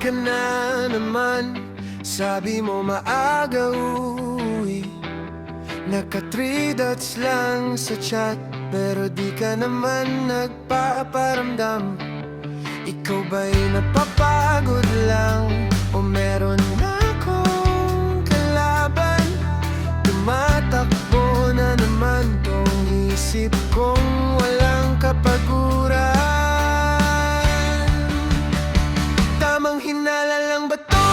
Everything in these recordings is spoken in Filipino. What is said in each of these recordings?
ka na naman. Sabi mo maaga uwi, naka 3 dots lang sa chat, pero di ka naman nagpaparamdam. Ikaw ba'y napapagod lang o meron na akong kalaban? Tumatakbo na naman tong isip kong walang kapaguran. Tamang hinala lang ba to?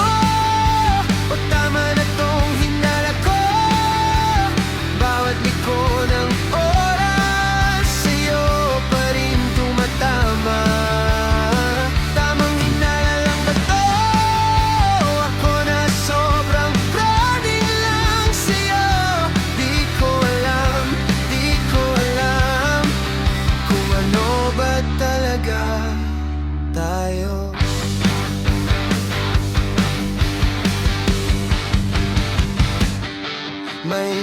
O tama na tong hinala ko? Bawat liko ng oras sa'yo pa rin tumatama. Tamang hinala lang ba to? Ako na sobrang praning lang sa'yo. Di ko alam kung ano ba talaga tayo. May